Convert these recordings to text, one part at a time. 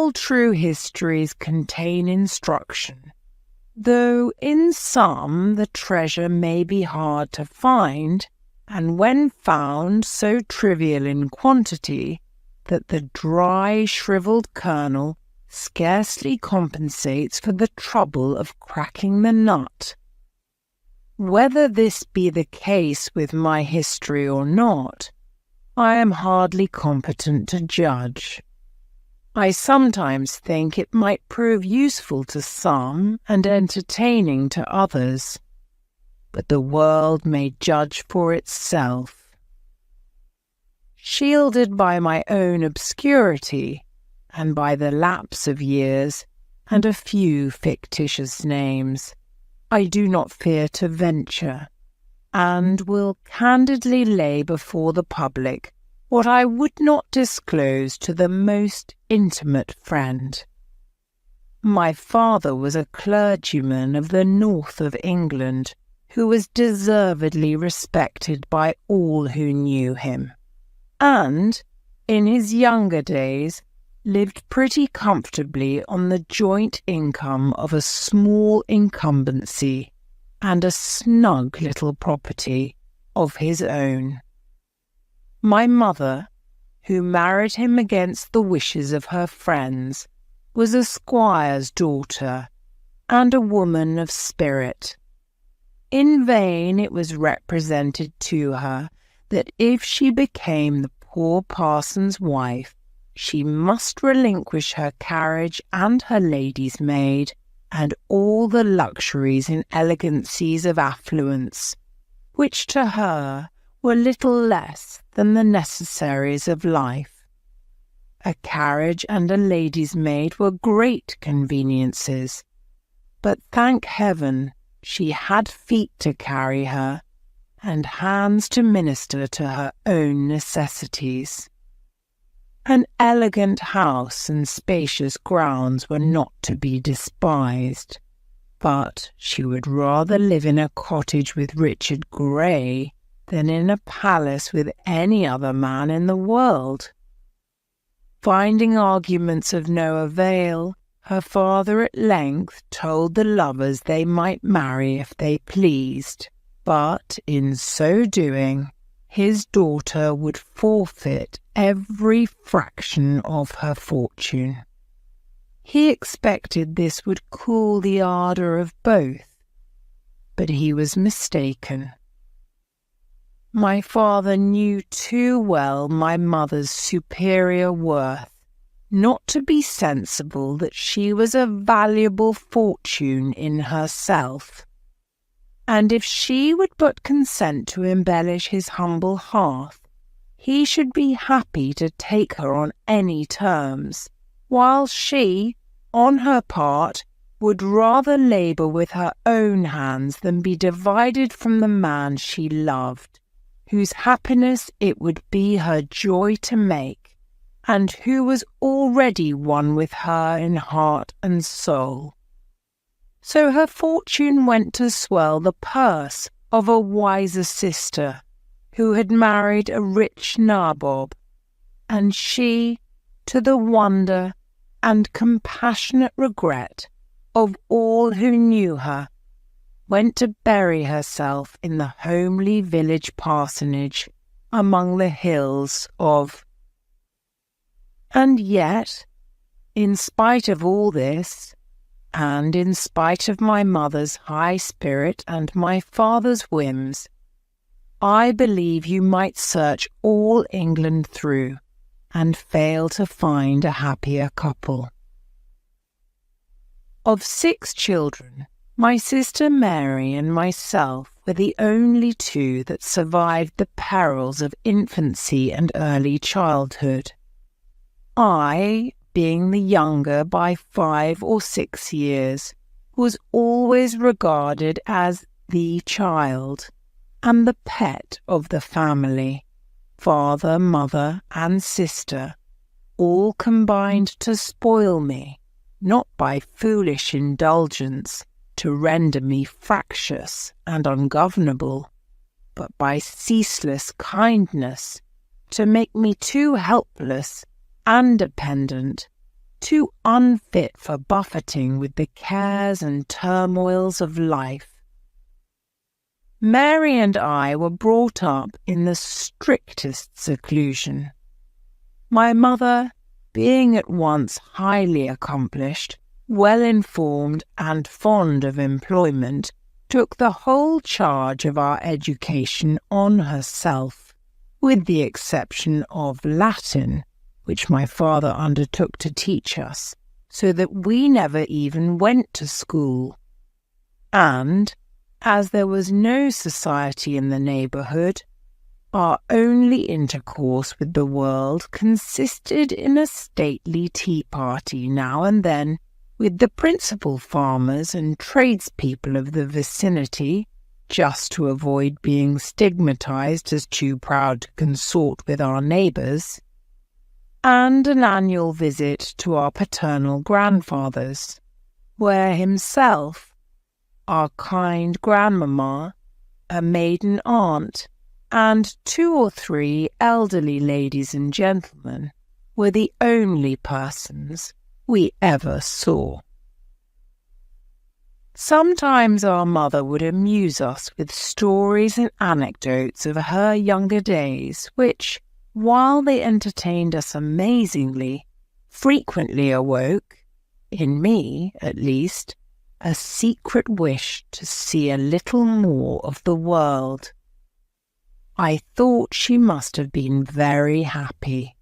All true histories contain instruction, though in some the treasure may be hard to find, and when found so trivial in quantity that the dry, shriveled kernel scarcely compensates for the trouble of cracking the nut. Whether this be the case with my history or not, I am hardly competent to judge. I sometimes think it might prove useful to some and entertaining to others, but the world may judge for itself. Shielded by my own obscurity, and by the lapse of years, and a few fictitious names, I do not fear to venture, and will candidly lay before the public what I would not disclose to the most intimate friend. My father was a clergyman of the north of England, who was deservedly respected by all who knew him, and, in his younger days, lived pretty comfortably on the joint income of a small incumbency and a snug little property of his own. My mother, who married him against the wishes of her friends, was a squire's daughter and a woman of spirit. In vain it was represented to her that if she became the poor parson's wife, she must relinquish her carriage and her lady's maid, and all the luxuries and elegancies of affluence, which to her were little less than the necessaries of life. A carriage and a lady's maid were great conveniences, but thank heaven she had feet to carry her, and hands to minister to her own necessities. An elegant house and spacious grounds were not to be despised, but she would rather live in a cottage with Richard Grey than in a palace with any other man in the world. Finding arguments of no avail, her father at length told the lovers they might marry if they pleased, but in so doing, his daughter would forfeit every fraction of her fortune. He expected this would cool the ardour of both, but he was mistaken. My father knew too well my mother's superior worth not to be sensible that she was a valuable fortune in herself, and if she would but consent to embellish his humble hearth, he should be happy to take her on any terms, while she, on her part, would rather labour with her own hands than be divided from the man she loved, whose happiness it would be her joy to make, and who was already one with her in heart and soul. So her fortune went to swell the purse of a wiser sister, who had married a rich nabob, and she, to the wonder and compassionate regret of all who knew her, went to bury herself in the homely village parsonage among the hills of. And yet, in spite of all this, and in spite of my mother's high spirit and my father's whims, I believe you might search all England through and fail to find a happier couple. Of 6 children, my sister Mary and myself were the only 2 that survived the perils of infancy and early childhood. I, being the younger by 5 or 6 years, was always regarded as the child and the pet of the family. Father, mother, and sister all combined to spoil me, not by foolish indulgence to render me fractious and ungovernable, but by ceaseless kindness to make me too helpless and dependent too unfit for buffeting with the cares and turmoils of life. Mary and I were brought up in the strictest seclusion. My mother, being at once highly accomplished, well-informed and fond of employment, took the whole charge of our education on herself, with the exception of Latin, which my father undertook to teach us, so that we never even went to school. And, as there was no society in the neighbourhood, our only intercourse with the world consisted in a stately tea party now and then with the principal farmers and tradespeople of the vicinity, just to avoid being stigmatized as too proud to consort with our neighbours, and an annual visit to our paternal grandfathers, where himself, our kind grandmamma, a maiden aunt, and 2 or 3 elderly ladies and gentlemen were the only persons we ever saw. Sometimes our mother would amuse us with stories and anecdotes of her younger days, which, while they entertained us amazingly, frequently awoke, in me at least, a secret wish to see a little more of the world. I thought she must have been very happy,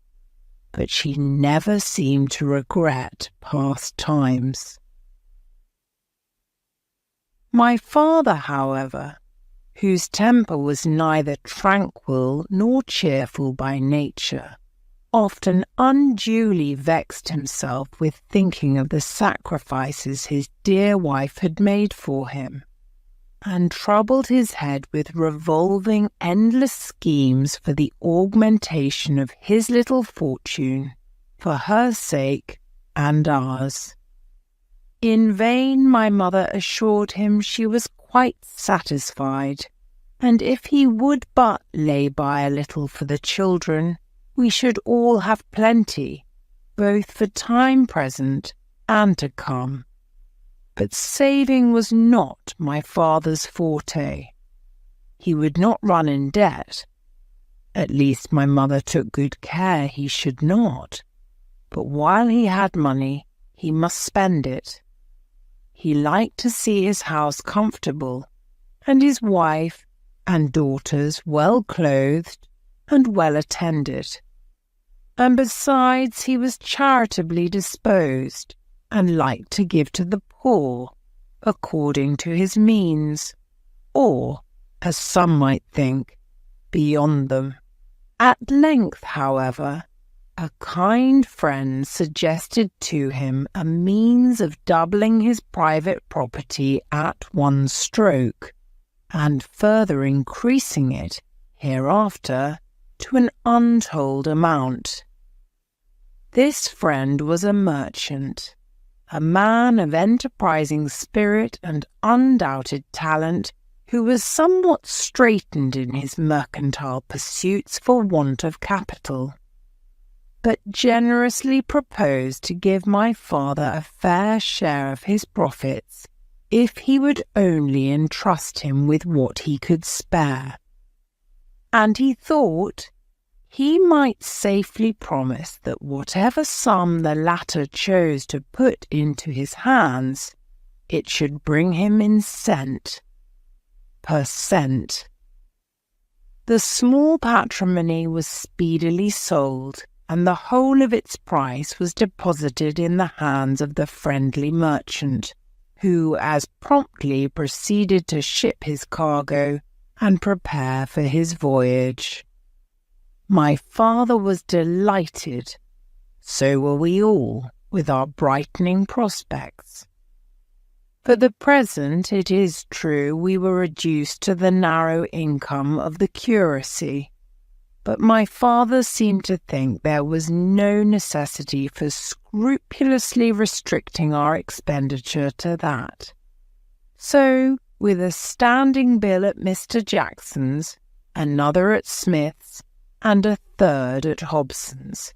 but she never seemed to regret past times. My father, however, whose temper was neither tranquil nor cheerful by nature, often unduly vexed himself with thinking of the sacrifices his dear wife had made for him, and troubled his head with revolving endless schemes for the augmentation of his little fortune, for her sake and ours. In vain my mother assured him she was quite satisfied, and if he would but lay by a little for the children, we should all have plenty, both for time present and to come. But saving was not my father's forte. He would not run in debt. At least my mother took good care he should not. But while he had money, he must spend it. He liked to see his house comfortable, and his wife and daughters well clothed and well attended. And besides, he was charitably disposed, and liked to give to the poor, according to his means, or, as some might think, beyond them. At length, however, a kind friend suggested to him a means of doubling his private property at one stroke, and further increasing it hereafter to an untold amount. This friend was a merchant, a man of enterprising spirit and undoubted talent, who was somewhat straitened in his mercantile pursuits for want of capital, but generously proposed to give my father a fair share of his profits if he would only entrust him with what he could spare. And he thought he might safely promise that whatever sum the latter chose to put into his hands, it should bring him in cent per cent. The small patrimony was speedily sold, and the whole of its price was deposited in the hands of the friendly merchant, who as promptly proceeded to ship his cargo and prepare for his voyage. My father was delighted. So were we all, with our brightening prospects. For the present, it is true, we were reduced to the narrow income of the curacy, but my father seemed to think there was no necessity for scrupulously restricting our expenditure to that. So, with a standing bill at Mr. Jackson's, another at Smith's, and a third at Hobson's,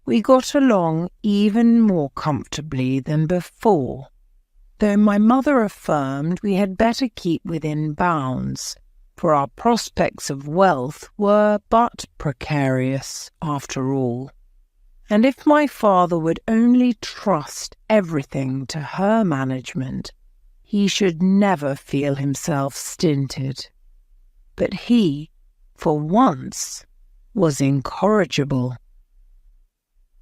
We got along even more comfortably than before, though my mother affirmed we had better keep within bounds, for our prospects of wealth were but precarious after all. And if my father would only trust everything to her management, he should never feel himself stinted. But he, for once, was incorrigible.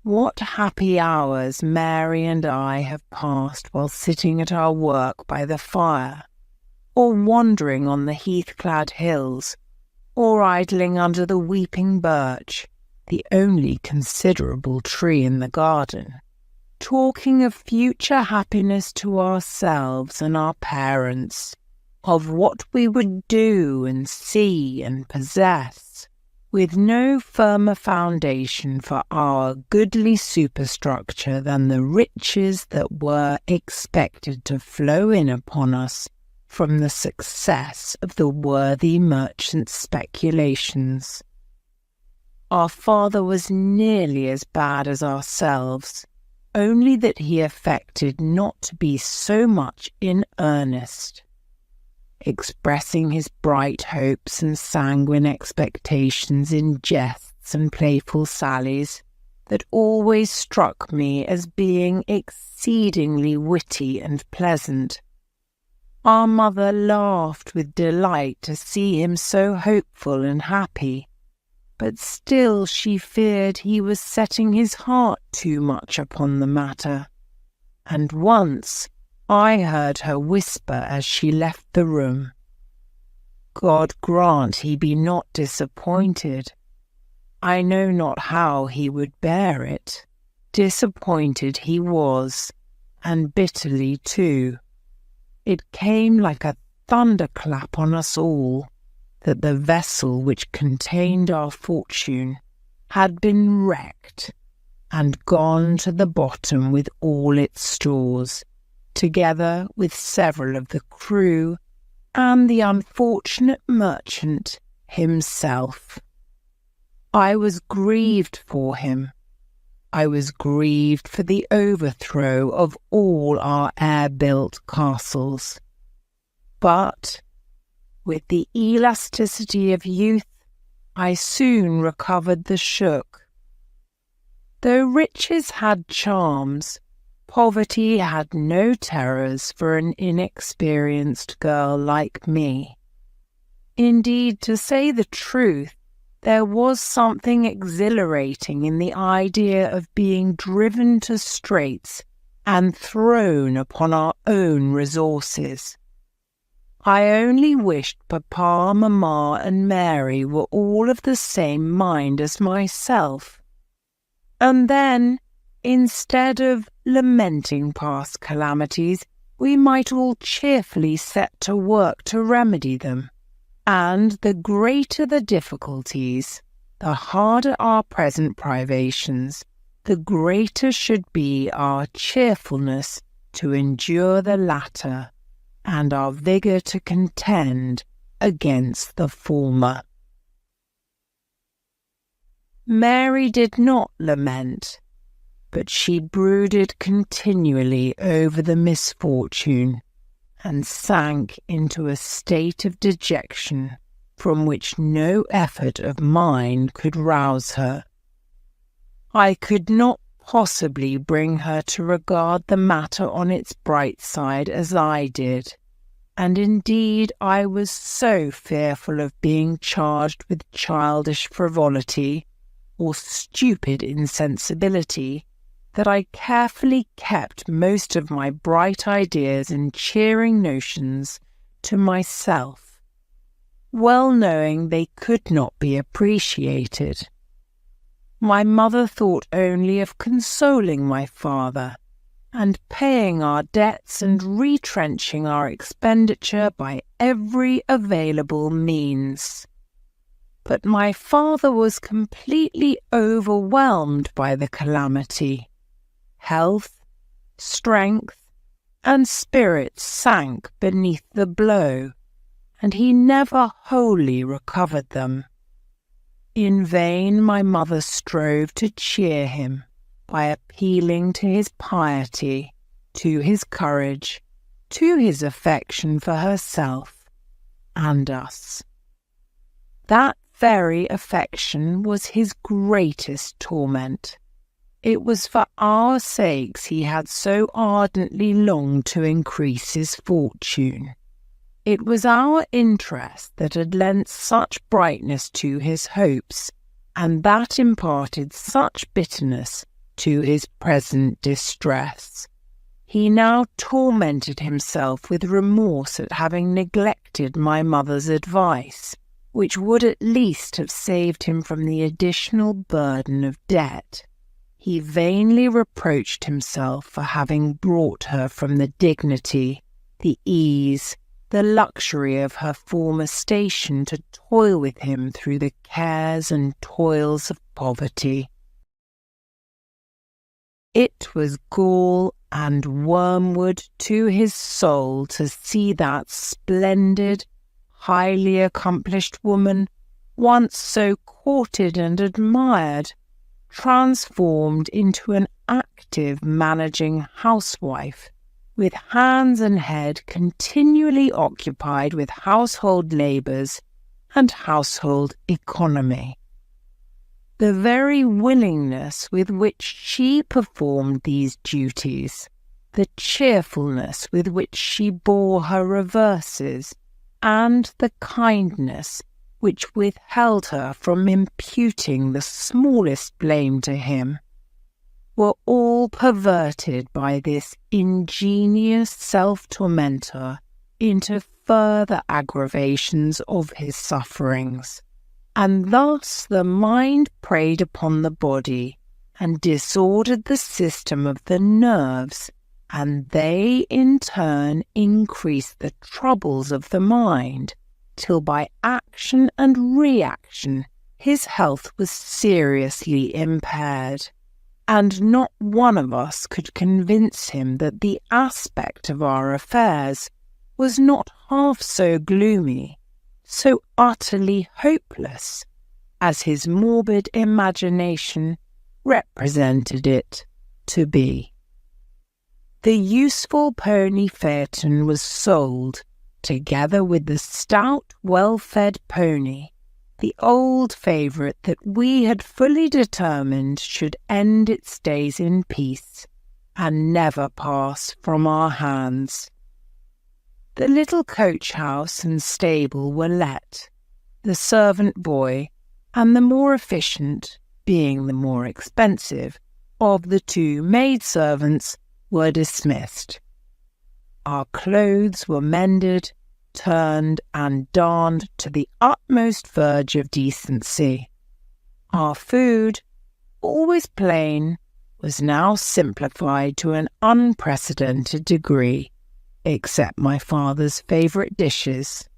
What happy hours Mary and I have passed while sitting at our work by the fire, or wandering on the heath-clad hills, or idling under the weeping birch, the only considerable tree in the garden, talking of future happiness to ourselves and our parents, of what we would do and see and possess, with no firmer foundation for our goodly superstructure than the riches that were expected to flow in upon us from the success of the worthy merchant's speculations. Our father was nearly as bad as ourselves, only that he affected not to be so much in earnest, expressing his bright hopes and sanguine expectations in jests and playful sallies that always struck me as being exceedingly witty and pleasant. Our mother laughed with delight to see him so hopeful and happy, but still she feared he was setting his heart too much upon the matter, and once I heard her whisper as she left the room, "God grant he be not disappointed. I know not how he would bear it." Disappointed he was, and bitterly too. It came like a thunderclap on us all that the vessel which contained our fortune had been wrecked and gone to the bottom with all its stores, together with several of the crew and the unfortunate merchant himself. I was grieved for him. I was grieved for the overthrow of all our air-built castles. But with the elasticity of youth, I soon recovered the shook. Though riches had charms, poverty had no terrors for an inexperienced girl like me. Indeed, to say the truth, there was something exhilarating in the idea of being driven to straits and thrown upon our own resources. I only wished Papa, Mamma, and Mary were all of the same mind as myself. And then, instead of lamenting past calamities, we might all cheerfully set to work to remedy them. And the greater the difficulties, the harder our present privations, the greater should be our cheerfulness to endure the latter, and our vigour to contend against the former. Mary did not lament, but she brooded continually over the misfortune, and sank into a state of dejection from which no effort of mine could rouse her. I could not possibly bring her to regard the matter on its bright side as I did, and indeed I was so fearful of being charged with childish frivolity or stupid insensibility that I carefully kept most of my bright ideas and cheering notions to myself, well knowing they could not be appreciated. My mother thought only of consoling my father, and paying our debts and retrenching our expenditure by every available means. But my father was completely overwhelmed by the calamity. Health, strength, and spirits sank beneath the blow, and he never wholly recovered them. In vain my mother strove to cheer him. by appealing to his piety, to his courage, to his affection for herself and us. That very affection was his greatest torment. It was for our sakes he had so ardently longed to increase his fortune. It was our interest that had lent such brightness to his hopes, and that imparted such bitterness to his present distress. He now tormented himself with remorse at having neglected my mother's advice, which would at least have saved him from the additional burden of debt. He vainly reproached himself for having brought her from the dignity, the ease, the luxury of her former station to toil with him through the cares and toils of poverty. It was gall and wormwood to his soul to see that splendid, highly accomplished woman, once so courted and admired, transformed into an active, managing housewife, with hands and head continually occupied with household labours and household economy. The very willingness with which she performed these duties, the cheerfulness with which she bore her reverses, and the kindness which withheld her from imputing the smallest blame to him, were all perverted by this ingenious self-tormentor into further aggravations of his sufferings, and thus the mind preyed upon the body and disordered the system of the nerves, and they in turn increased the troubles of the mind, till by action and reaction his health was seriously impaired, and not one of us could convince him that the aspect of our affairs was not half so gloomy, so utterly hopeless, as his morbid imagination represented it to be. The useful pony phaeton was sold, together with the stout, well-fed pony, the old favourite that we had fully determined should end its days in peace, and never pass from our hands. The little coach-house and stable were let, the servant boy, and the more efficient, being the more expensive, of the two maidservants, were dismissed. Our clothes were mended, turned and darned to the utmost verge of decency. Our food, always plain, was now simplified to an unprecedented degree, except my father's favourite dishes.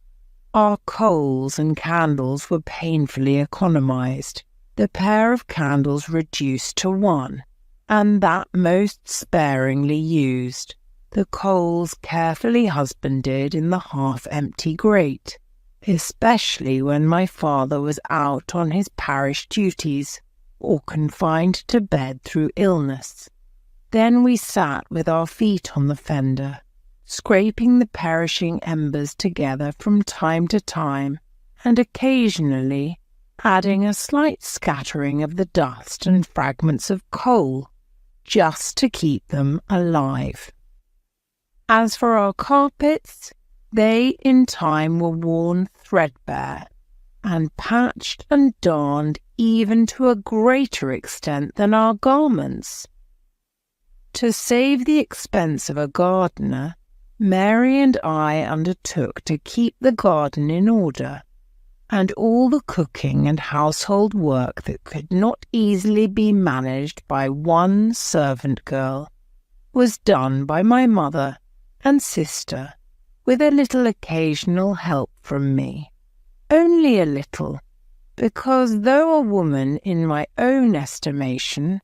Our coals and candles were painfully economised, the pair of candles reduced to one, and that most sparingly used, the coals carefully husbanded in the half-empty grate, especially when my father was out on his parish duties, or confined to bed through illness. Then we sat with our feet on the fender, scraping the perishing embers together from time to time, and occasionally adding a slight scattering of the dust and fragments of coal, just to keep them alive. As for our carpets, they in time were worn threadbare, and patched and darned even to a greater extent than our garments. To save the expense of a gardener, Mary and I undertook to keep the garden in order, and all the cooking and household work that could not easily be managed by one servant girl was done by my mother and sister, with a little occasional help from me. Only a little, because though a woman in my own estimation,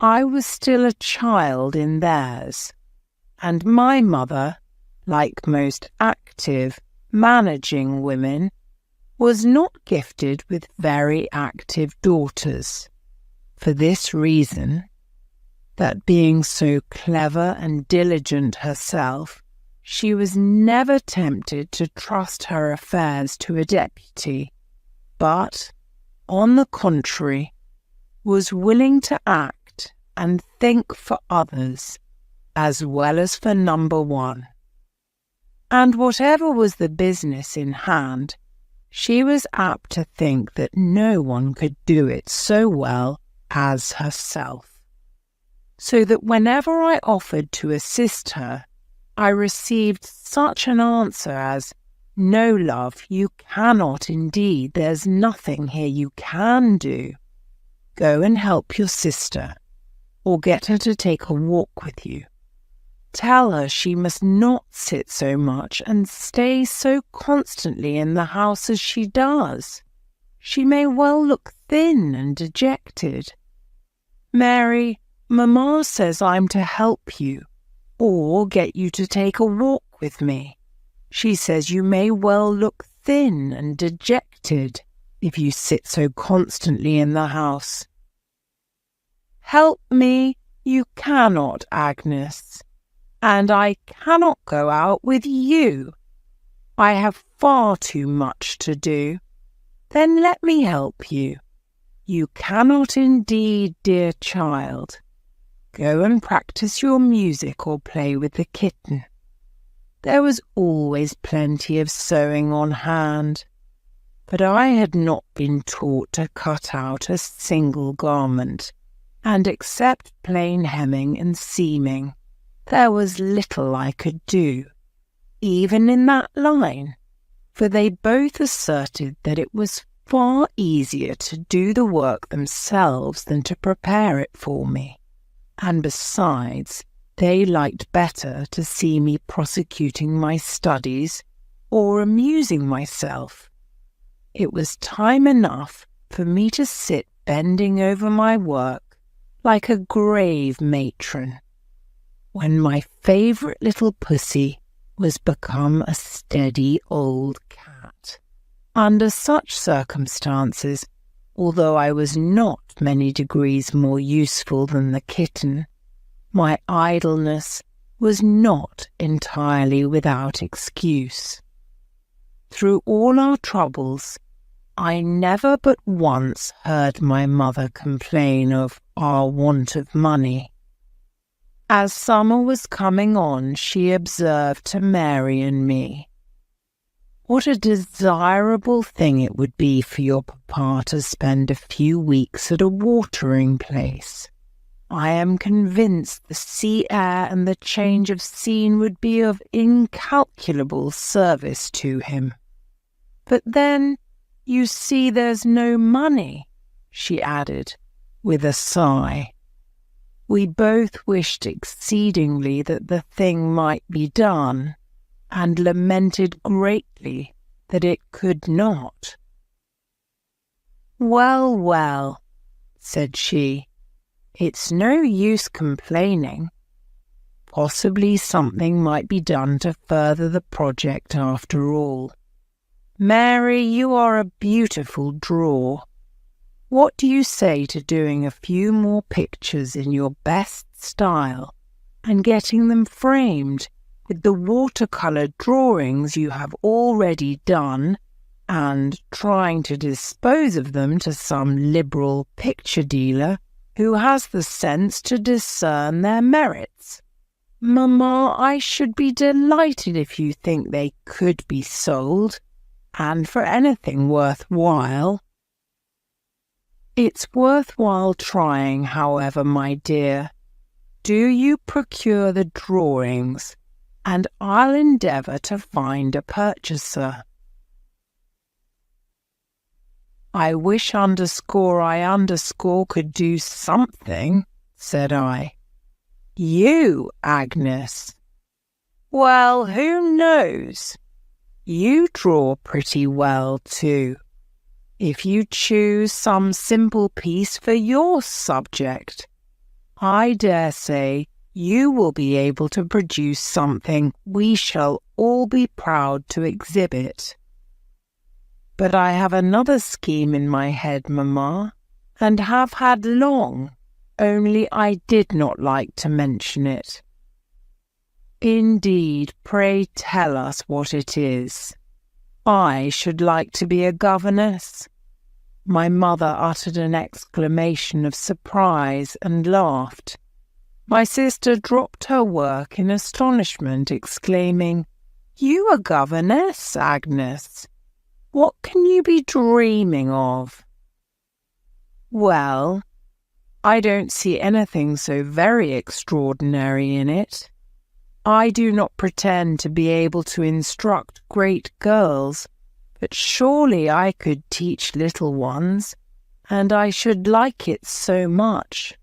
I was still a child in theirs, and my mother, like most active, managing women, was not gifted with very active daughters. For this reason, that being so clever and diligent herself, she was never tempted to trust her affairs to a deputy, but, on the contrary, was willing to act and think for others as well as for number one. And whatever was the business in hand, she was apt to think that no one could do it so well as herself. So that whenever I offered to assist her, I received such an answer as, "No, love, you cannot indeed. There's nothing here you can do. Go and help your sister, or get her to take a walk with you. Tell her she must not sit so much and stay so constantly in the house as she does. She may well look thin and dejected. Mary, Mamma says I'm to help you, or get you to take a walk with me. She says you may well look thin and dejected if you sit so constantly in the house. Help me you cannot, Agnes, and I cannot go out with you. I have far too much to do. Then let me help you. You cannot indeed, dear child. Go and practice your music or play with the kitten. There was always plenty of sewing on hand, but I had not been taught to cut out a single garment, and except plain hemming and seaming, there was little I could do, even in that line, for they both asserted that it was far easier to do the work themselves than to prepare it for me, and besides, they liked better to see me prosecuting my studies or amusing myself. It was time enough for me to sit bending over my work like a grave matron, when my favourite little pussy was become a steady old cat. Under such circumstances, although I was not many degrees more useful than the kitten, my idleness was not entirely without excuse. Through all our troubles, I never but once heard my mother complain of our want of money. As summer was coming on, she observed to Mary and me, "What a desirable thing it would be for your papa to spend a few weeks at a watering place. I am convinced the sea air and the change of scene would be of incalculable service to him. But then, you see there's no money," she added, with a sigh. We both wished exceedingly that the thing might be done, and lamented greatly that it could not. "Well, well," said she, "it's no use complaining. Possibly something might be done to further the project after all. Mary, you are a beautiful drawer. What do you say to doing a few more pictures in your best style and getting them framed with the watercolour drawings you have already done, and trying to dispose of them to some liberal picture dealer who has the sense to discern their merits? Mamma, I should be delighted if you think they could be sold, and for anything worth while." "It's worth while trying, however, my dear. Do you procure the drawings, and I'll endeavour to find a purchaser." "I wish I could do something," said I. "You, Agnes? Well, who knows? You draw pretty well too. If you choose some simple piece for your subject, I dare say you will be able to produce something we shall all be proud to exhibit. But I have another scheme in my head, Mamma, and have had long, only I did not like to mention it." "Indeed, pray tell us what it is." "I should like to be a governess." My mother uttered an exclamation of surprise and laughed. My sister dropped her work in astonishment, exclaiming, "You a governess, Agnes? What can you be dreaming of?" "Well, I don't see anything so very extraordinary in it. I do not pretend to be able to instruct great girls, but surely I could teach little ones, and I should like it so much.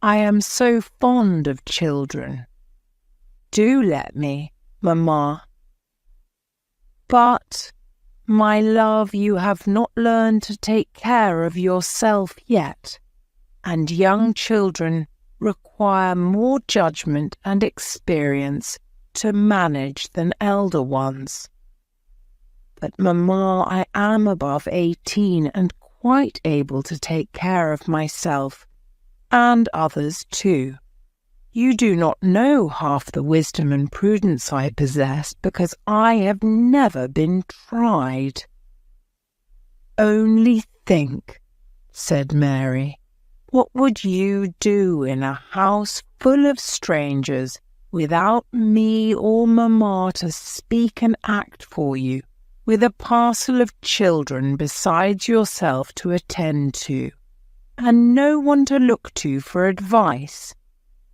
I am so fond of children. Do let me, Mamma." "But, my love, you have not learned to take care of yourself yet, and young children require more judgment and experience to manage than elder ones." "But, Mamma, I am above 18 and quite able to take care of myself, and others too. You do not know half the wisdom and prudence I possess, because I have never been tried." "Only think," said Mary, "what would you do in a house full of strangers, without me or Mamma to speak and act for you, with a parcel of children besides yourself to attend to, and no one to look to for advice?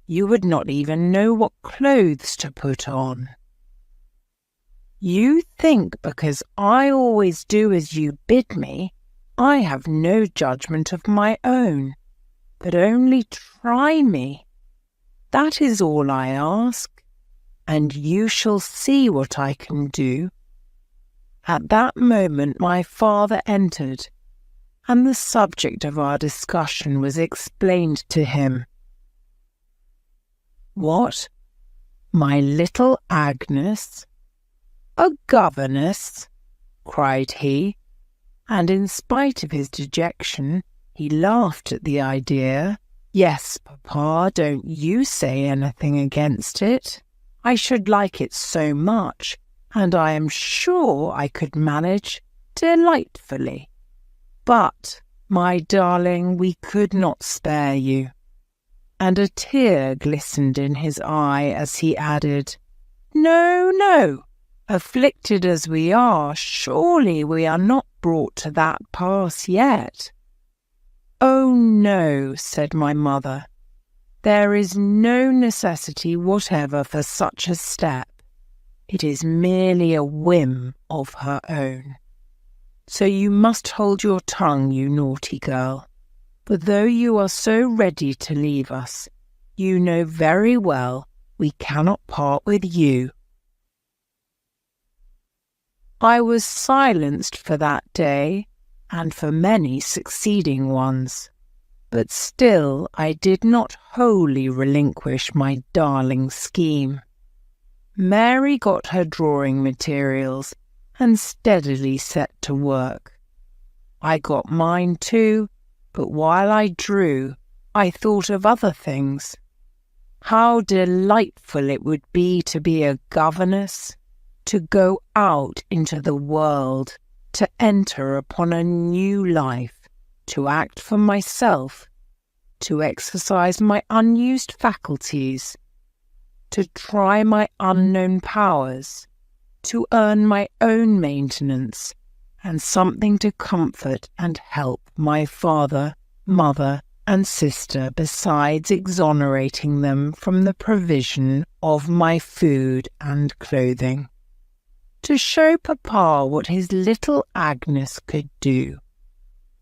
You would not even know what clothes to put on." "You think because I always do as you bid me, I have no judgment of my own. But only try me. That is all I ask, and you shall see what I can do." At that moment my father entered, and the subject of our discussion was explained to him. "What? My little Agnes? A governess?" cried he, and in spite of his dejection, he laughed at the idea. "Yes, Papa, don't you say anything against it. I should like it so much, and I am sure I could manage delightfully. But, my darling, we could not spare you." And a tear glistened in his eye as he added, "No, no, afflicted as we are, surely we are not brought to that pass yet." "Oh no," said my mother, "there is no necessity whatever for such a step. It is merely a whim of her own. So you must hold your tongue, you naughty girl. For though you are so ready to leave us, you know very well we cannot part with you." I was silenced for that day, and for many succeeding ones. But still I did not wholly relinquish my darling scheme. Mary got her drawing materials and steadily set to work. I got mine too, but while I drew, I thought of other things. How delightful it would be to be a governess, to go out into the world, to enter upon a new life, to act for myself, to exercise my unused faculties, to try my unknown powers, to earn my own maintenance, and something to comfort and help my father, mother, and sister, besides exonerating them from the provision of my food and clothing. To show Papa what his little Agnes could do.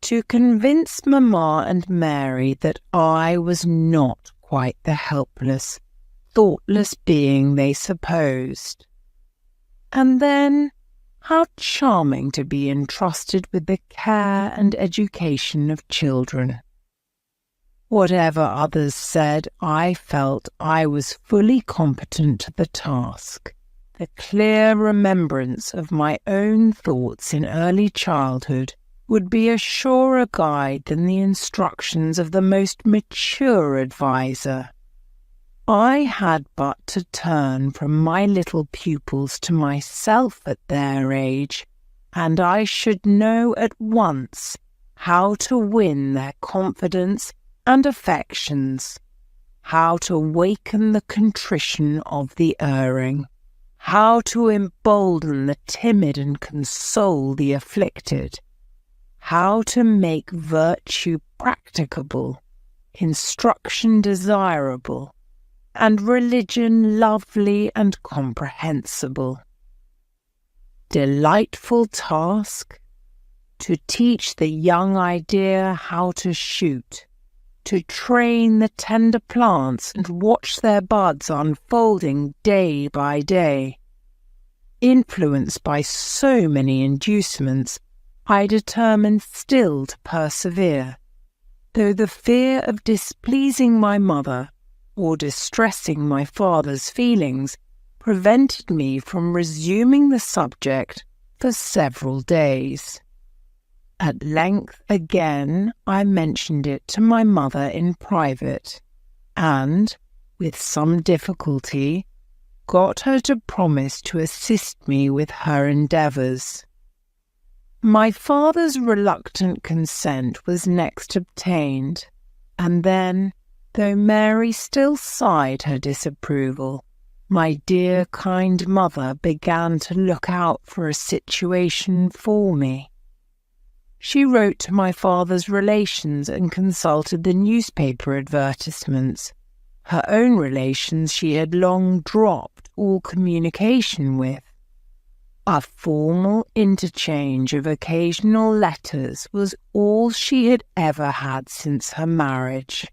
To convince Mamma and Mary that I was not quite the helpless, thoughtless being they supposed. And then, how charming to be entrusted with the care and education of children. Whatever others said, I felt I was fully competent to the task. The clear remembrance of my own thoughts in early childhood would be a surer guide than the instructions of the most mature adviser. I had but to turn from my little pupils to myself at their age, and I should know at once how to win their confidence and affections, how to waken the contrition of the erring, how to embolden the timid and console the afflicted, how to make virtue practicable, instruction desirable, and religion lovely and comprehensible. Delightful task, to teach the young idea how to shoot, to train the tender plants and watch their buds unfolding day by day. Influenced by so many inducements, I determined still to persevere, though the fear of displeasing my mother or distressing my father's feelings prevented me from resuming the subject for several days. At length again I mentioned it to my mother in private, and, with some difficulty, got her to promise to assist me with her endeavours. My father's reluctant consent was next obtained, and then, though Mary still sighed her disapproval, my dear kind mother began to look out for a situation for me. She wrote to my father's relations and consulted the newspaper advertisements. Her own relations she had long dropped all communication with. A formal interchange of occasional letters was all she had ever had since her marriage,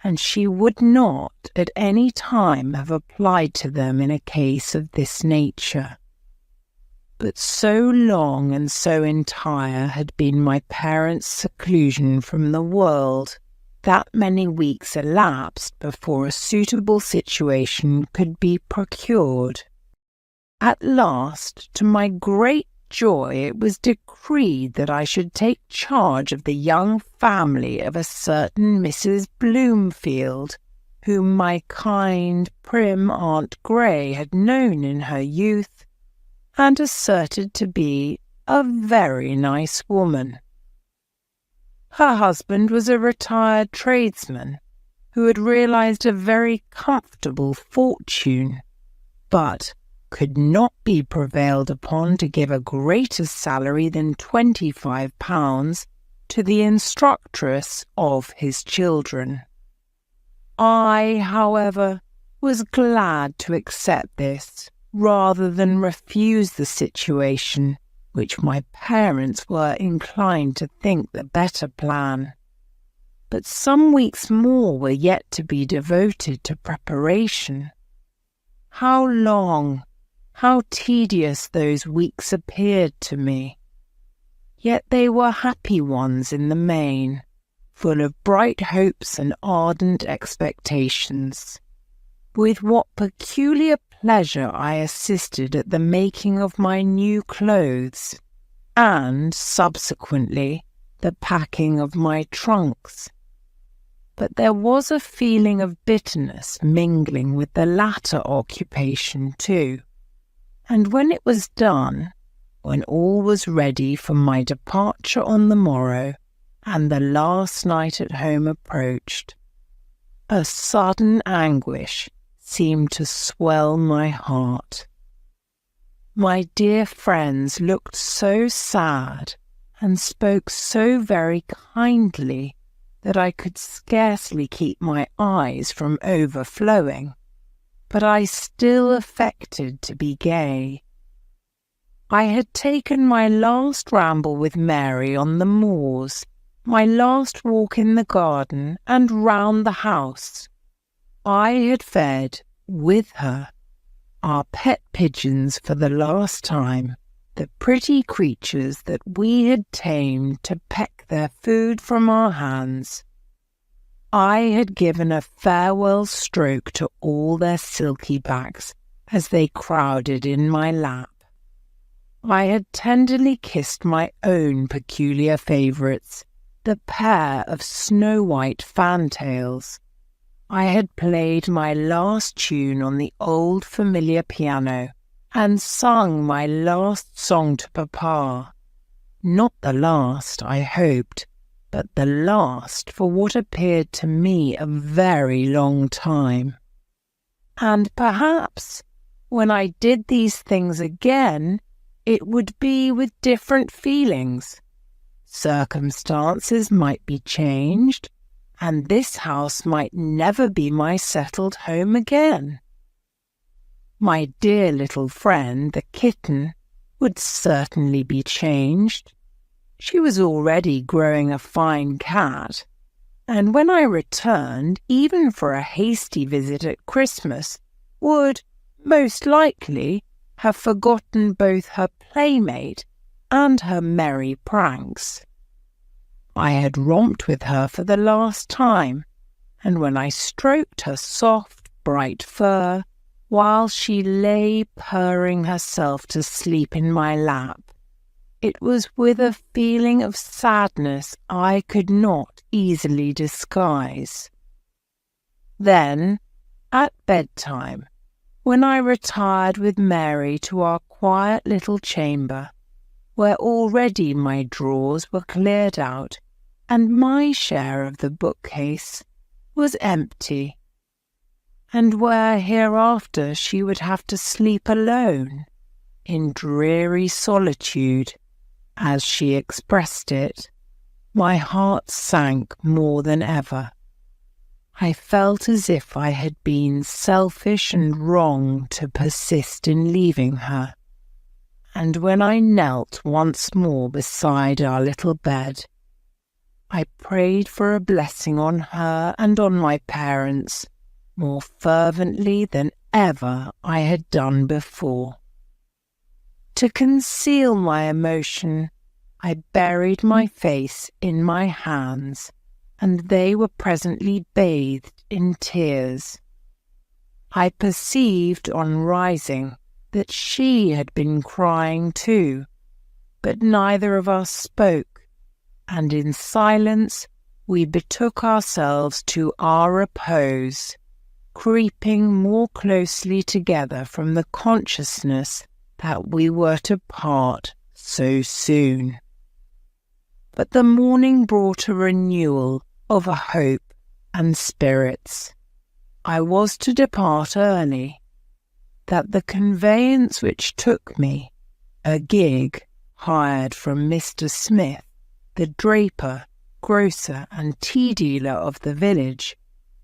and she would not at any time have applied to them in a case of this nature. But so long and so entire had been my parents' seclusion from the world that many weeks elapsed before a suitable situation could be procured. At last, to my great joy, it was decreed that I should take charge of the young family of a certain Mrs. Bloomfield, whom my kind, prim Aunt Grey had known in her youth, and asserted to be a very nice woman. Her husband was a retired tradesman, who had realized a very comfortable fortune, but could not be prevailed upon to give a greater salary than £25 to the instructress of his children. I, however, was glad to accept this, rather than refuse the situation, which my parents were inclined to think the better plan. But some weeks more were yet to be devoted to preparation. How long, how tedious those weeks appeared to me! Yet they were happy ones in the main, full of bright hopes and ardent expectations. With what peculiar pleasure I assisted at the making of my new clothes, and, subsequently, the packing of my trunks. But there was a feeling of bitterness mingling with the latter occupation too, and when it was done, when all was ready for my departure on the morrow, and the last night at home approached, a sudden anguish seemed to swell my heart. My dear friends looked so sad and spoke so very kindly that I could scarcely keep my eyes from overflowing, but I still affected to be gay. I had taken my last ramble with Mary on the moors, my last walk in the garden and round the house. I had fed, with her, our pet pigeons for the last time, the pretty creatures that we had tamed to peck their food from our hands. I had given a farewell stroke to all their silky backs as they crowded in my lap. I had tenderly kissed my own peculiar favourites, the pair of snow-white fantails. I had played my last tune on the old familiar piano and sung my last song to Papa. Not the last, I hoped, but the last for what appeared to me a very long time. And perhaps, when I did these things again, it would be with different feelings. Circumstances might be changed, and this house might never be my settled home again. My dear little friend, the kitten, would certainly be changed. She was already growing a fine cat, and when I returned, even for a hasty visit at Christmas, would, most likely, have forgotten both her playmate and her merry pranks. I had romped with her for the last time, and when I stroked her soft, bright fur, while she lay purring herself to sleep in my lap, it was with a feeling of sadness I could not easily disguise. Then, at bedtime, when I retired with Mary to our quiet little chamber, where already my drawers were cleared out and my share of the bookcase was empty, and where hereafter she would have to sleep alone, in dreary solitude, as she expressed it, my heart sank more than ever. I felt as if I had been selfish and wrong to persist in leaving her, and when I knelt once more beside our little bed, I prayed for a blessing on her and on my parents more fervently than ever I had done before. To conceal my emotion, I buried my face in my hands, and they were presently bathed in tears. I perceived on rising that she had been crying too, but neither of us spoke, and in silence we betook ourselves to our repose, creeping more closely together from the consciousness that we were to part so soon. But the morning brought a renewal of a hope and spirits. I was to depart early, that the conveyance which took me, a gig hired from Mr. Smith, the draper, grocer and tea dealer of the village,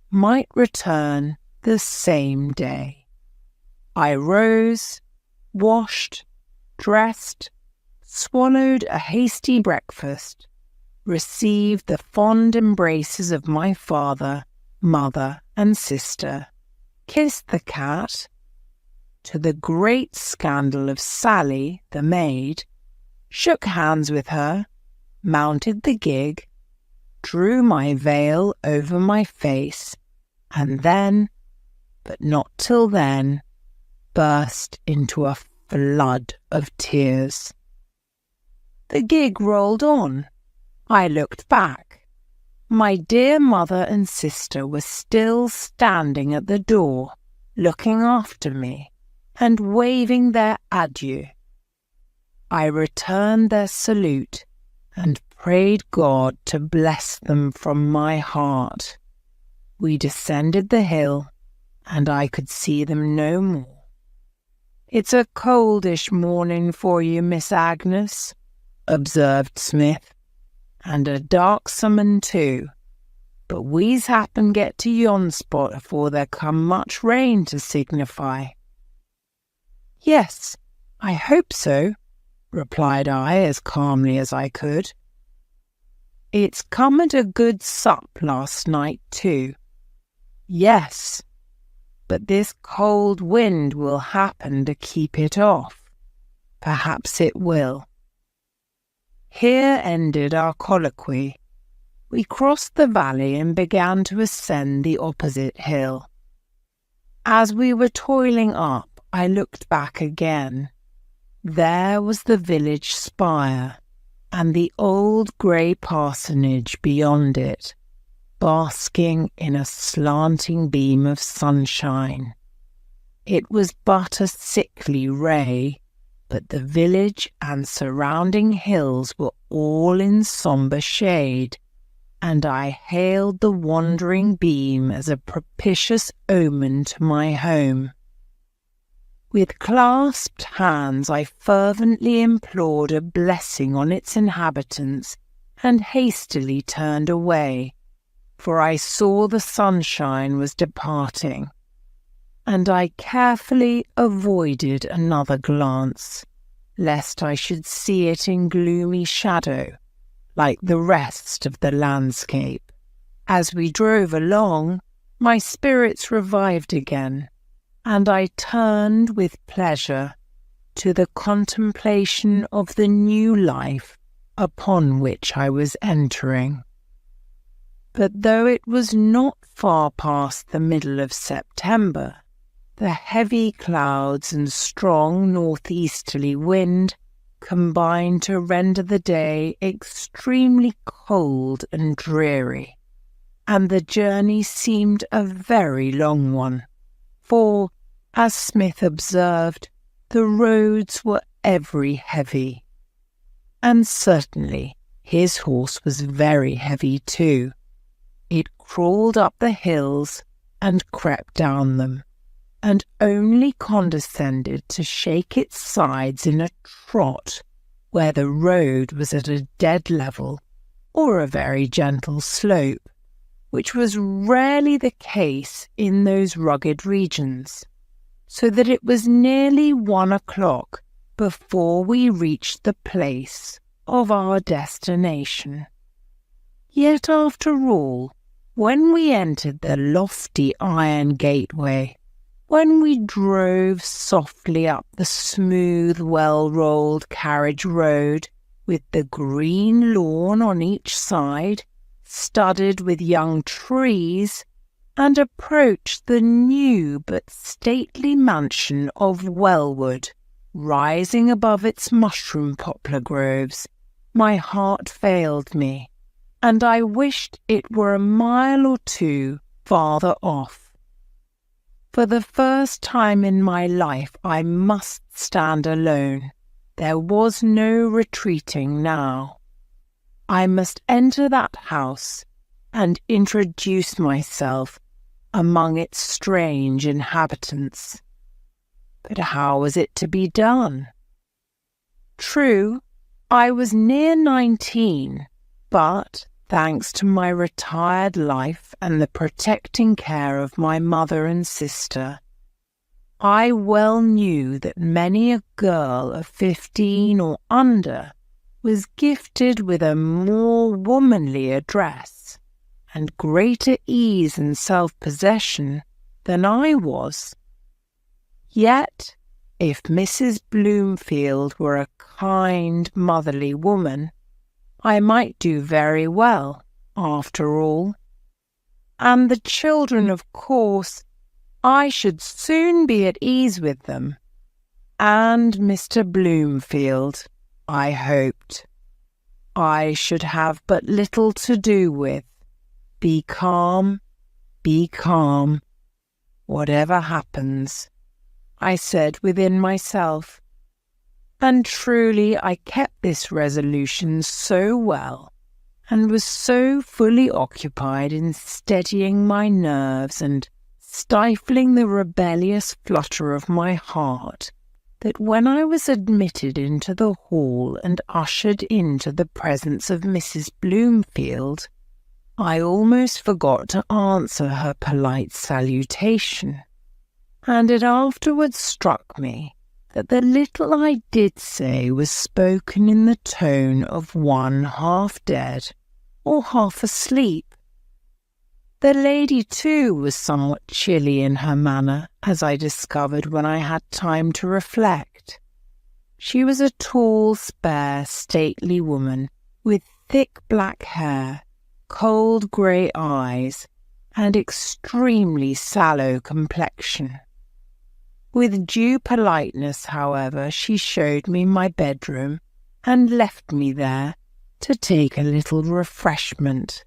might return the same day. I rose, washed, dressed, swallowed a hasty breakfast, received the fond embraces of my father, mother, and sister, kissed the cat, to the great scandal of Sally, the maid, shook hands with her, mounted the gig, drew my veil over my face, and then, but not till then, burst into a flood of tears. The gig rolled on. I looked back. My dear mother and sister were still standing at the door, looking after me, and waving their adieu. I returned their salute, and prayed God to bless them from my heart. We descended the hill, and I could see them no more. "It's a coldish morning for you, Miss Agnes," observed Smith, "and a darksome un too. But we's happen get to yon spot afore there come much rain to signify." "Yes, I hope so," replied I as calmly as I could. "It's come at a good sup last night too." "Yes, but this cold wind will happen to keep it off." "Perhaps it will." Here ended our colloquy. We crossed the valley and began to ascend the opposite hill. As we were toiling up, I looked back again. There was the village spire, and the old grey parsonage beyond it, basking in a slanting beam of sunshine. It was but a sickly ray, but the village and surrounding hills were all in sombre shade, and I hailed the wandering beam as a propitious omen to my home. With clasped hands I fervently implored a blessing on its inhabitants and hastily turned away, for I saw the sunshine was departing, and I carefully avoided another glance, lest I should see it in gloomy shadow, like the rest of the landscape. As we drove along, my spirits revived again, and I turned with pleasure to the contemplation of the new life upon which I was entering. But though it was not far past the middle of September, the heavy clouds and strong northeasterly wind combined to render the day extremely cold and dreary, and the journey seemed a very long one. For, as Smith observed, the roads were every heavy. And certainly his horse was very heavy too. It crawled up the hills and crept down them, and only condescended to shake its sides in a trot where the road was at a dead level or a very gentle slope, which was rarely the case in those rugged regions, so that it was nearly 1 o'clock before we reached the place of our destination. Yet after all, when we entered the lofty iron gateway, when we drove softly up the smooth, well-rolled carriage road with the green lawn on each side, studded with young trees, and approached the new but stately mansion of Wellwood, rising above its mushroom poplar groves, my heart failed me, and I wished it were a mile or two farther off. For the first time in my life I must stand alone. There was no retreating now. I must enter that house and introduce myself among its strange inhabitants. But how was it to be done? True, I was near 19, but, thanks to my retired life and the protecting care of my mother and sister, I well knew that many a girl of 15 or under was gifted with a more womanly address and greater ease and self-possession than I was. Yet, if Mrs. Bloomfield were a kind, motherly woman, I might do very well, after all. And the children, of course, I should soon be at ease with them. And Mr. Bloomfield, I hoped, I should have but little to do with. Be calm, whatever happens, I said within myself. And truly I kept this resolution so well, and was so fully occupied in steadying my nerves and stifling the rebellious flutter of my heart, that when I was admitted into the hall and ushered into the presence of Mrs. Bloomfield, I almost forgot to answer her polite salutation, and it afterwards struck me that the little I did say was spoken in the tone of one half dead or half asleep. The lady, too, was somewhat chilly in her manner, as I discovered when I had time to reflect. She was a tall, spare, stately woman, with thick black hair, cold grey eyes, and extremely sallow complexion. With due politeness, however, she showed me my bedroom and left me there to take a little refreshment.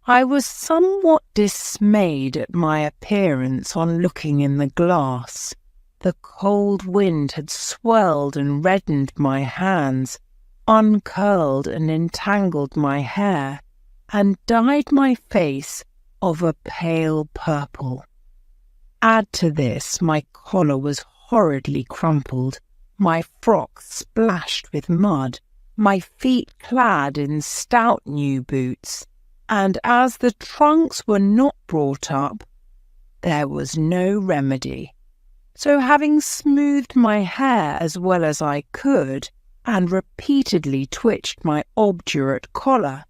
I was somewhat dismayed at my appearance on looking in the glass. The cold wind had swelled and reddened my hands, uncurled and entangled my hair, and dyed my face of a pale purple. Add to this, my collar was horridly crumpled, my frock splashed with mud, my feet clad in stout new boots, and as the trunks were not brought up, there was no remedy. So having smoothed my hair as well as I could, and repeatedly twitched my obdurate collar,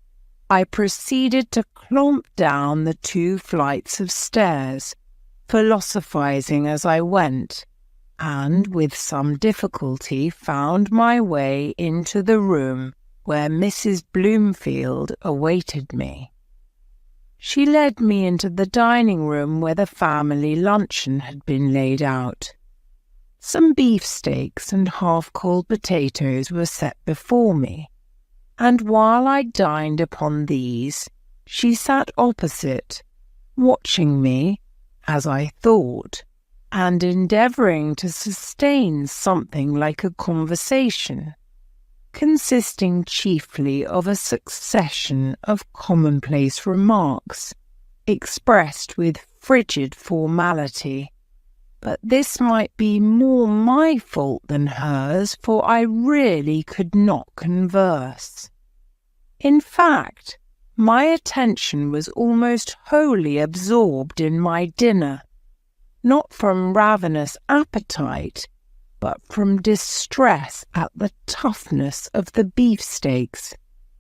I proceeded to clomp down the 2 flights of stairs, philosophizing as I went, and with some difficulty found my way into the room where Mrs. Bloomfield awaited me. She led me into the dining room where the family luncheon had been laid out. Some beefsteaks and half-cold potatoes were set before me, and while I dined upon these, she sat opposite, watching me, as I thought, and endeavouring to sustain something like a conversation, consisting chiefly of a succession of commonplace remarks, expressed with frigid formality. But this might be more my fault than hers, for I really could not converse. In fact, my attention was almost wholly absorbed in my dinner, not from ravenous appetite, but from distress at the toughness of the beefsteaks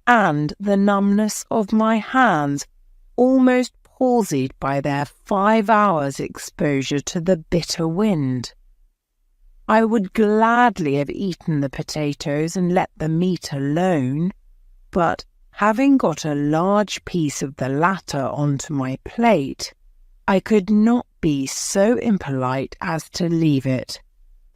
and the numbness of my hands, almost palsied by their 5 hours' exposure to the bitter wind. I would gladly have eaten the potatoes and let the meat alone, but having got a large piece of the latter onto my plate, I could not be so impolite as to leave it.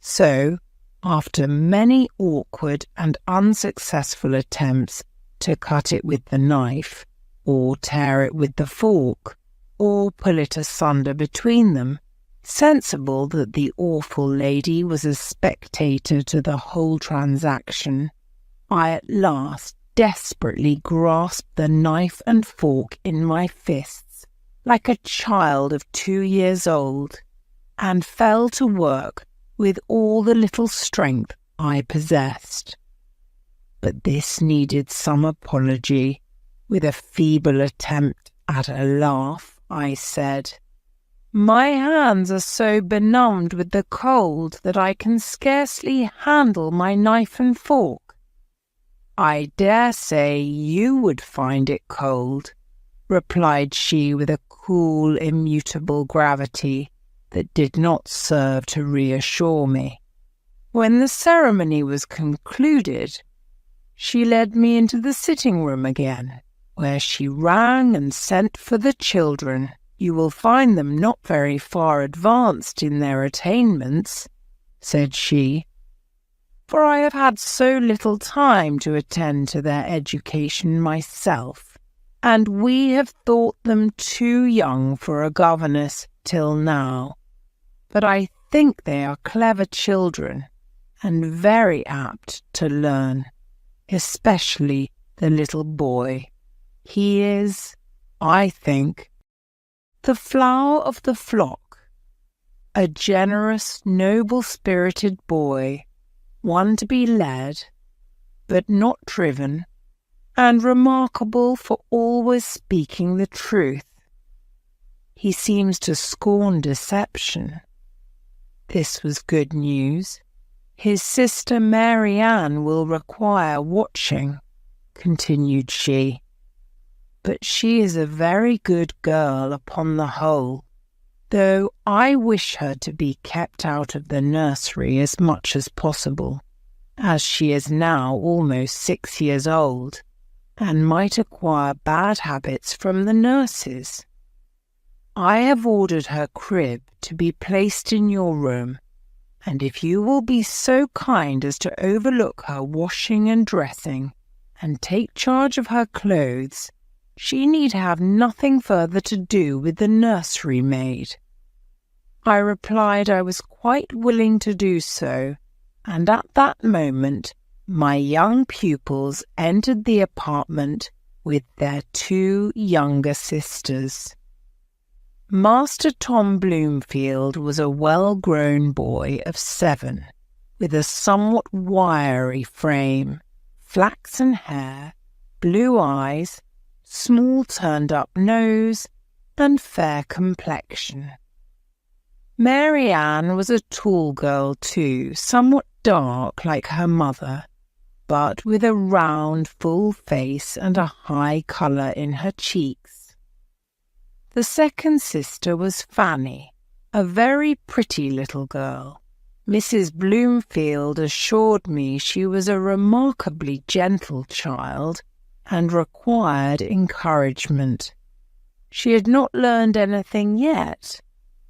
So, after many awkward and unsuccessful attempts to cut it with the knife, or tear it with the fork, or pull it asunder between them, sensible that the awful lady was a spectator to the whole transaction, I at last desperately grasped the knife and fork in my fists, like a child of 2 years old, and fell to work with all the little strength I possessed. But this needed some apology. With a feeble attempt at a laugh, I said, "My hands are so benumbed with the cold that I can scarcely handle my knife and fork." "I dare say you would find it cold," replied she with a cool, immutable gravity that did not serve to reassure me. When the ceremony was concluded, she led me into the sitting-room again, where she rang and sent for the children. "You will find them not very far advanced in their attainments," said she, "for I have had so little time to attend to their education myself, and we have thought them too young for a governess till now. But I think they are clever children, and very apt to learn, especially the little boy. He is, I think, the flower of the flock, a generous, noble-spirited boy, one to be led, but not driven, and remarkable for always speaking the truth. He seems to scorn deception." This was good news. "His sister Mary Ann will require watching," continued she, "but she is a very good girl upon the whole, though I wish her to be kept out of the nursery as much as possible, as she is now almost 6 years old, and might acquire bad habits from the nurses." I have ordered her crib to be placed in your room, and if you will be so kind as to overlook her washing and dressing, and take charge of her clothes, she need have nothing further to do with the nursery maid." I replied I was quite willing to do so, and at that moment my young pupils entered the apartment with their 2 younger sisters. Master Tom Bloomfield was a well-grown boy of 7, with a somewhat wiry frame, flaxen hair, blue eyes, small turned-up nose, and fair complexion. Mary Ann was a tall girl too, somewhat dark like her mother, but with a round, full face and a high colour in her cheeks. The second sister was Fanny, a very pretty little girl. Mrs. Bloomfield assured me she was a remarkably gentle child and required encouragement. She had not learned anything yet,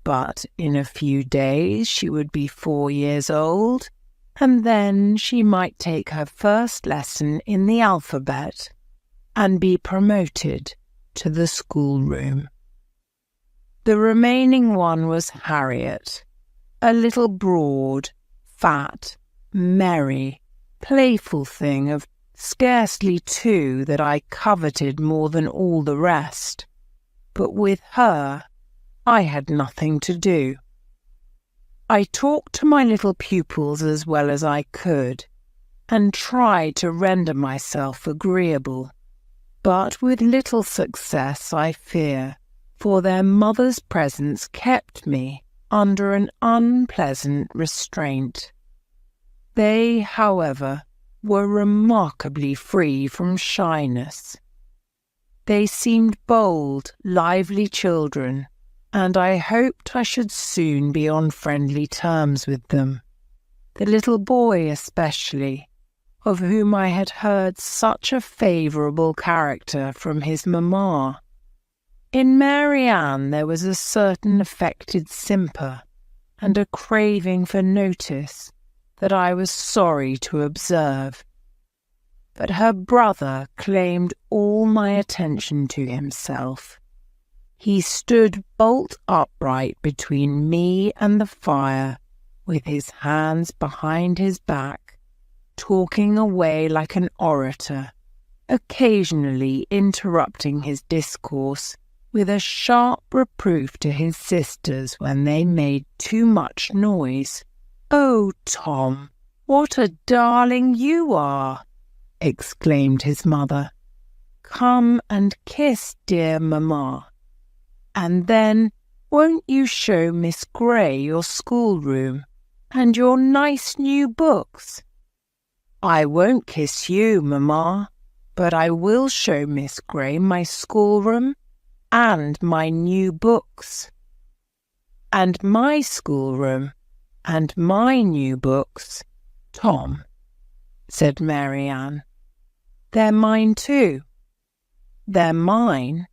but in a few days she would be 4 years old, and then she might take her first lesson in the alphabet and be promoted to the schoolroom. The remaining one was Harriet, a little broad, fat, merry, playful thing of scarcely 2 that I coveted more than all the rest. But with her I had nothing to do. I talked to my little pupils as well as I could, and tried to render myself agreeable, but with little success, I fear, for their mother's presence kept me under an unpleasant restraint. They, however, were remarkably free from shyness. They seemed bold, lively children, and I hoped I should soon be on friendly terms with them. The little boy especially, of whom I had heard such a favourable character from his mamma. In Mary Ann there was a certain affected simper and a craving for notice that I was sorry to observe. But her brother claimed all my attention to himself. He stood bolt upright between me and the fire, with his hands behind his back, talking away like an orator, occasionally interrupting his discourse with a sharp reproof to his sisters when they made too much noise. "Oh, Tom, what a darling you are!" exclaimed his mother. "Come and kiss dear mamma. And then won't you show Miss Grey your schoolroom and your nice new books?" "I won't kiss you, mamma, but I will show Miss Grey my schoolroom and my new books." "And my schoolroom and my new books, Tom," said Mary Ann. "They're mine too." "They're mine,"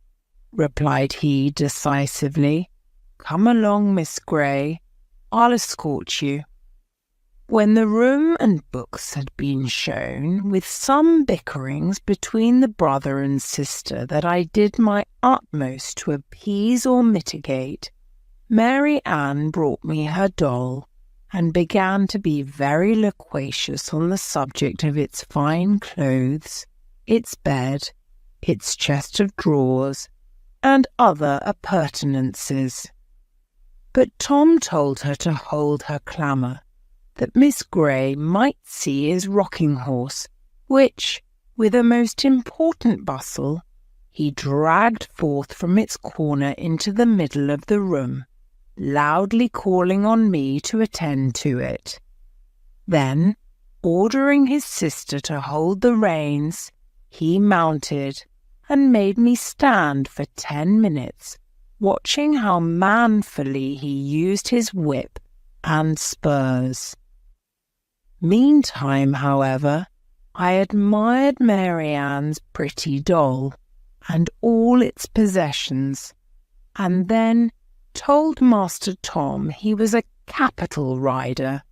replied he decisively. "Come along, Miss Grey. I'll escort you." When the room and books had been shown, with some bickerings between the brother and sister that I did my utmost to appease or mitigate, Mary Ann brought me her doll, and began to be very loquacious on the subject of its fine clothes, its bed, its chest of drawers, and other appurtenances. But Tom told her to hold her clamour, that Miss Grey might see his rocking-horse, which, with a most important bustle, he dragged forth from its corner into the middle of the room, loudly calling on me to attend to it. Then, ordering his sister to hold the reins, he mounted and made me stand for 10 minutes, watching how manfully he used his whip and spurs. Meantime, however, I admired Mary Ann's pretty doll and all its possessions, and then told Master Tom he was a capital rider,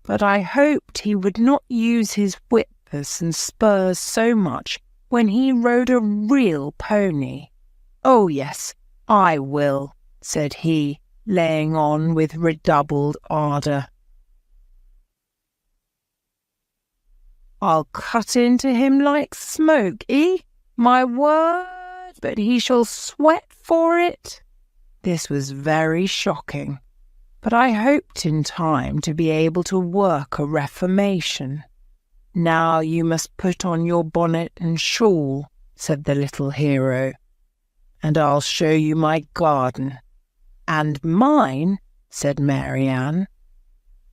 but I hoped he would not use his whippers and spurs so much when he rode a real pony. "Oh yes, I will," said he, laying on with redoubled ardour. "I'll cut into him like smoke, my word, but he shall sweat for it." This was very shocking, but I hoped in time to be able to work a reformation. "Now you must put on your bonnet and shawl," said the little hero, "and I'll show you my garden." "And mine," said Mary Ann.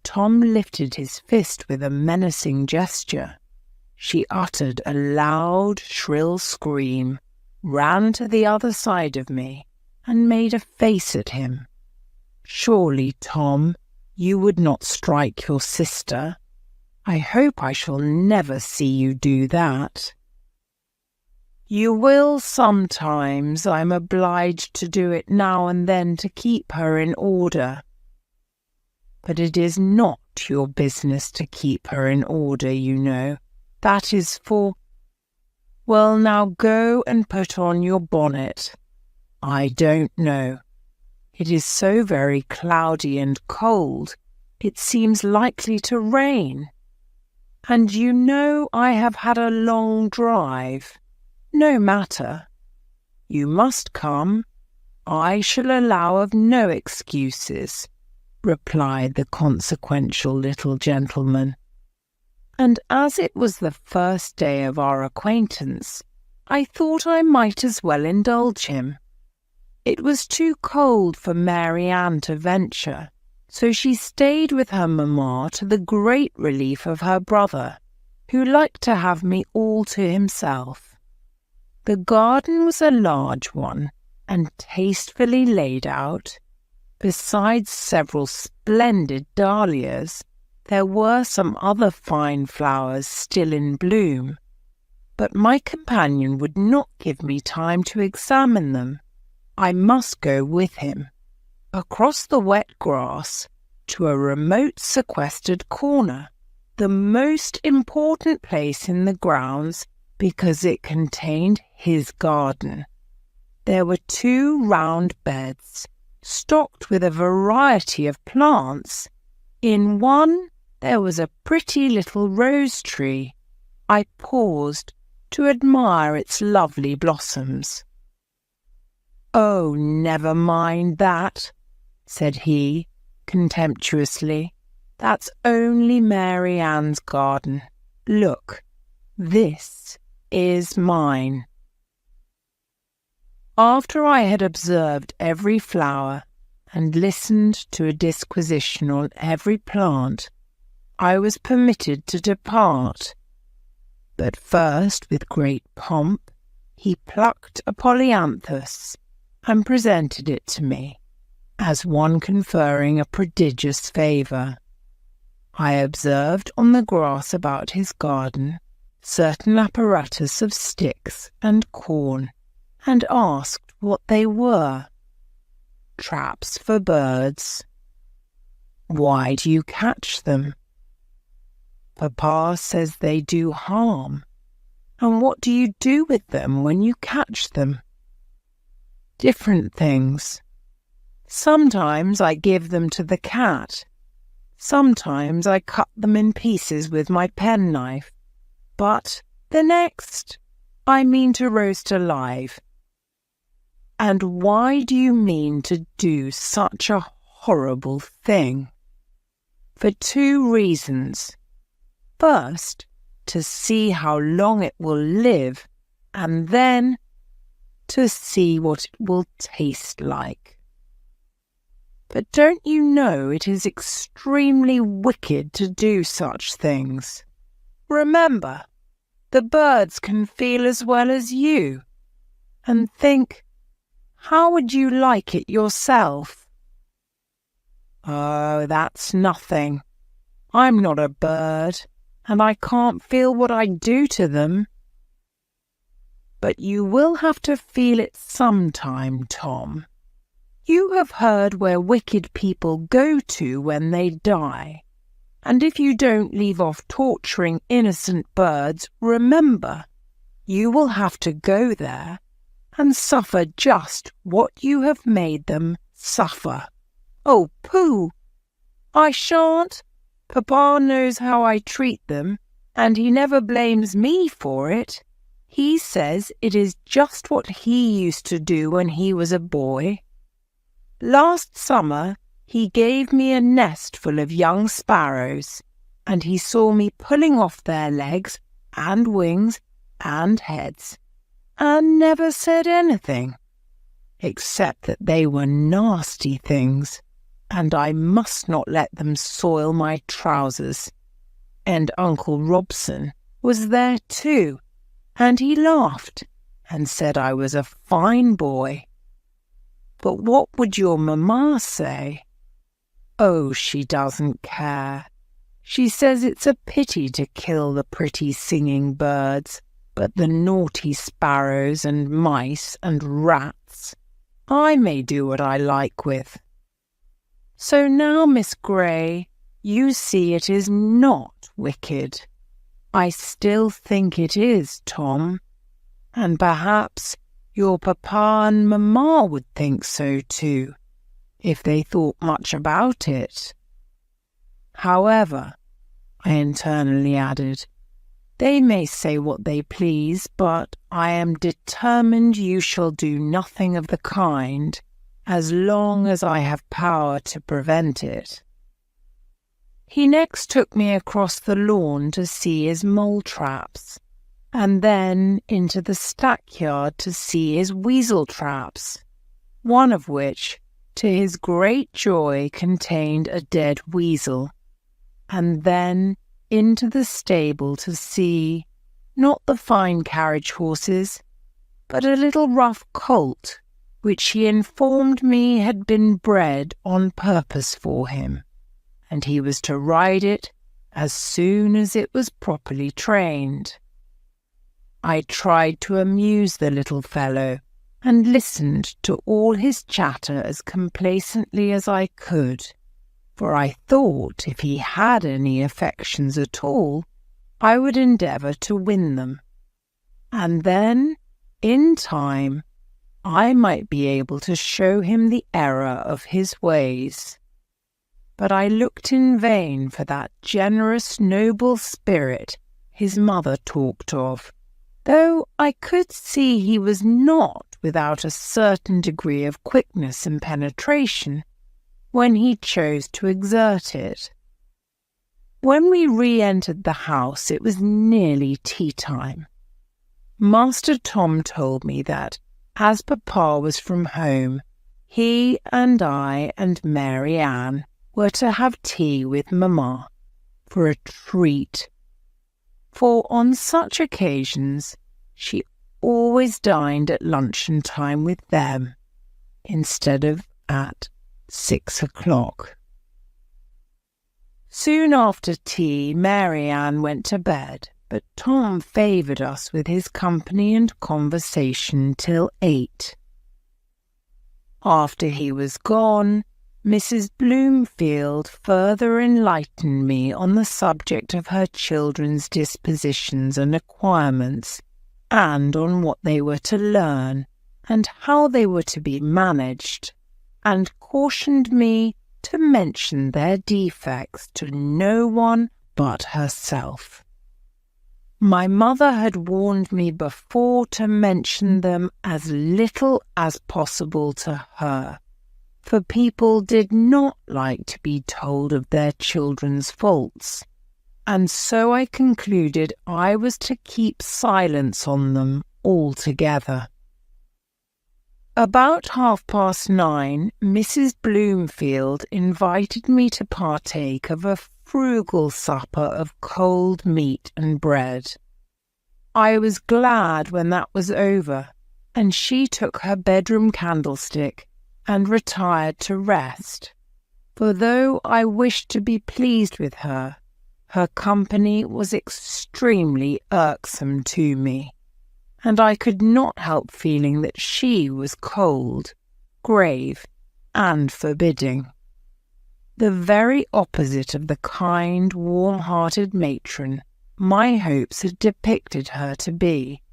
Tom lifted his fist with a menacing gesture. She uttered a loud, shrill scream, ran to the other side of me, and made a face at him. "Surely, Tom, you would not strike your sister. I hope I shall never see you do that." "You will sometimes. I'm obliged to do it now and then to keep her in order." "But it is not your business to keep her in order, you know. That is for—" "Well, now go and put on your bonnet." "I don't know. It is so very cloudy and cold. It seems likely to rain. And you know I have had a long drive. No matter. You must come. I shall allow of no excuses," replied the consequential little gentleman. And as it was the first day of our acquaintance, I thought I might as well indulge him. It was too cold for Mary Ann to venture, so she stayed with her mamma to the great relief of her brother, who liked to have me all to himself. The garden was a large one and tastefully laid out. Besides several splendid dahlias, there were some other fine flowers still in bloom, but my companion would not give me time to examine them. I must go with him, across the wet grass, to a remote sequestered corner, the most important place in the grounds because it contained his garden. There were 2 round beds, stocked with a variety of plants. In one there was a pretty little rose tree. I paused to admire its lovely blossoms. "Oh, never mind that," said he, contemptuously. "That's only Mary Ann's garden. Look, this is mine." After I had observed every flower and listened to a disquisition on every plant, I was permitted to depart. But first, with great pomp, he plucked a polyanthus and presented it to me, as one conferring a prodigious favour. I observed on the grass about his garden certain apparatus of sticks and corn, and asked what they were. "Traps for birds." "Why do you catch them?" "Papa says they do harm." "And what do you do with them when you catch them?" "Different things. Sometimes I give them to the cat. Sometimes I cut them in pieces with my penknife. But the next I mean to roast alive." "And why do you mean to do such a horrible thing?" "For 2 reasons. First, to see how long it will live, and then to see what it will taste like." "But don't you know it is extremely wicked to do such things? Remember, the birds can feel as well as you. And think, how would you like it yourself?" "Oh, that's nothing. I'm not a bird, and I can't feel what I do to them." "But you will have to feel it sometime, Tom. You have heard where wicked people go to when they die, and if you don't leave off torturing innocent birds, remember, you will have to go there and suffer just what you have made them suffer. Oh, pooh! I shan't. Papa knows how I treat them, and he never blames me for it. He says it is just what he used to do when he was a boy. Last summer he gave me a nest full of young sparrows, and he saw me pulling off their legs and wings and heads, and never said anything, except that they were nasty things, and I must not let them soil my trousers. And Uncle Robson was there too, and he laughed and said I was a fine boy. But what would your mamma say? Oh, she doesn't care. She says it's a pity to kill the pretty singing birds, but the naughty sparrows and mice and rats I may do what I like with. So now, Miss Grey, you see it is not wicked. I still think it is, Tom, and perhaps your papa and mamma would think so too, if they thought much about it. However, I internally added, they may say what they please, but I am determined you shall do nothing of the kind, as long as I have power to prevent it. He next took me across the lawn to see his mole traps, and then into the stackyard to see his weasel traps, one of which, to his great joy, contained a dead weasel, and then into the stable to see, not the fine carriage horses, but a little rough colt, which he informed me had been bred on purpose for him, and he was to ride it as soon as it was properly trained. I tried to amuse the little fellow, and listened to all his chatter as complacently as I could, for I thought if he had any affections at all, I would endeavour to win them, and then, in time, I might be able to show him the error of his ways. But I looked in vain for that generous, noble spirit his mother talked of, though I could see he was not without a certain degree of quickness and penetration when he chose to exert it. When we re-entered the house, it was nearly tea-time. Master Tom told me that, as Papa was from home, he and I and Mary Ann were to have tea with Mamma for a treat, for on such occasions she always dined at luncheon time with them instead of at 6 o'clock. Soon after tea, Mary Ann went to bed, but Tom favoured us with his company and conversation till 8. After he was gone, Mrs. Bloomfield further enlightened me on the subject of her children's dispositions and acquirements, and on what they were to learn, and how they were to be managed, and cautioned me to mention their defects to no one but herself. My mother had warned me before to mention them as little as possible to her, for people did not like to be told of their children's faults, and so I concluded I was to keep silence on them altogether. About 9:30, Mrs. Bloomfield invited me to partake of a frugal supper of cold meat and bread. I was glad when that was over, and she took her bedroom candlestick and retired to rest, for though I wished to be pleased with her, her company was extremely irksome to me, and I could not help feeling that she was cold, grave, and forbidding. The very opposite of the kind, warm-hearted matron my hopes had depicted her to be.